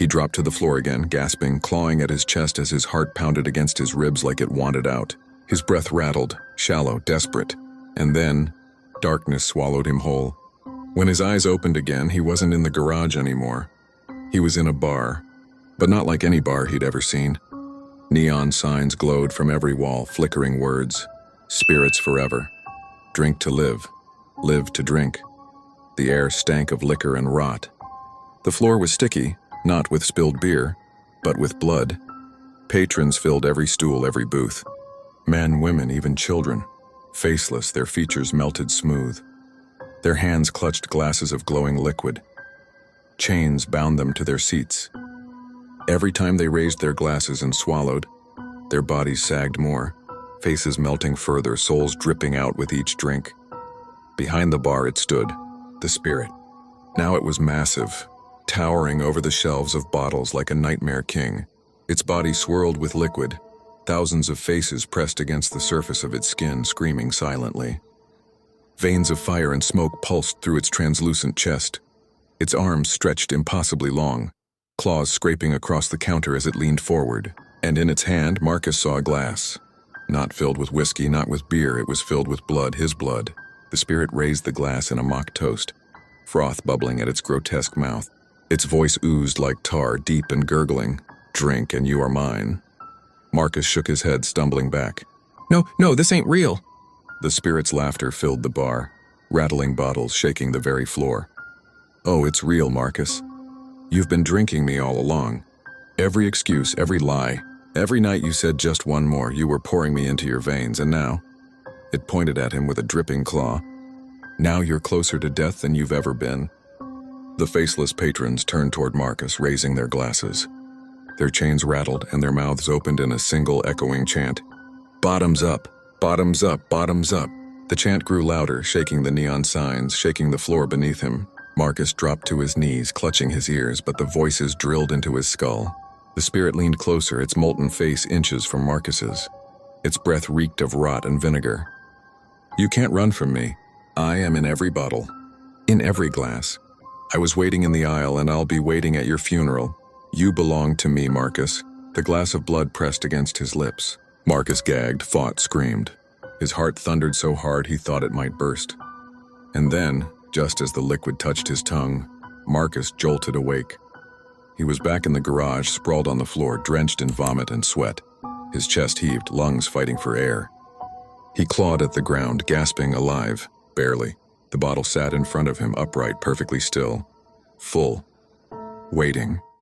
He dropped to the floor again, gasping, clawing at his chest as his heart pounded against his ribs like it wanted out. His breath rattled, shallow, desperate. And then, darkness swallowed him whole. When his eyes opened again, he wasn't in the garage anymore. He was in a bar, but not like any bar he'd ever seen. Neon signs glowed from every wall, flickering words. Spirits forever. Drink to live. Live to drink. The air stank of liquor and rot. The floor was sticky, not with spilled beer, but with blood. Patrons filled every stool, every booth. Men, women, even children. Faceless, their features melted smooth. Their hands clutched glasses of glowing liquid. Chains bound them to their seats. Every time they raised their glasses and swallowed, their bodies sagged more, faces melting further, souls dripping out with each drink. Behind the bar it stood, the spirit. Now it was massive, towering over the shelves of bottles like a nightmare king. Its body swirled with liquid, thousands of faces pressed against the surface of its skin, screaming silently. Veins of fire and smoke pulsed through its translucent chest. Its arms stretched impossibly long, claws scraping across the counter as it leaned forward. And in its hand, Marcus saw a glass. Not filled with whiskey, not with beer, it was filled with blood, his blood. The spirit raised the glass in a mock toast, froth bubbling at its grotesque mouth. Its voice oozed like tar, deep and gurgling. Drink and you are mine. Marcus shook his head, stumbling back. No, this ain't real. The spirit's laughter filled the bar, rattling bottles, shaking the very floor. Oh, it's real, Marcus. You've been drinking me all along. Every excuse, every lie, every night you said just one more, you were pouring me into your veins, and now, it pointed at him with a dripping claw. Now you're closer to death than you've ever been. The faceless patrons turned toward Marcus, raising their glasses. Their chains rattled and their mouths opened in a single echoing chant. Bottoms up, bottoms up, bottoms up. The chant grew louder, shaking the neon signs, shaking the floor beneath him. Marcus dropped to his knees, clutching his ears, but the voices drilled into his skull. The spirit leaned closer, its molten face inches from Marcus's. Its breath reeked of rot and vinegar. You can't run from me. I am in every bottle, in every glass. I was waiting in the aisle, and I'll be waiting at your funeral. You belong to me, Marcus. The glass of blood pressed against his lips. Marcus gagged, fought, screamed. His heart thundered so hard he thought it might burst. And then, just as the liquid touched his tongue, Marcus jolted awake. He was back in the garage, sprawled on the floor, drenched in vomit and sweat. His chest heaved, lungs fighting for air. He clawed at the ground, gasping, alive, barely. The bottle sat in front of him, upright, perfectly still, full, waiting.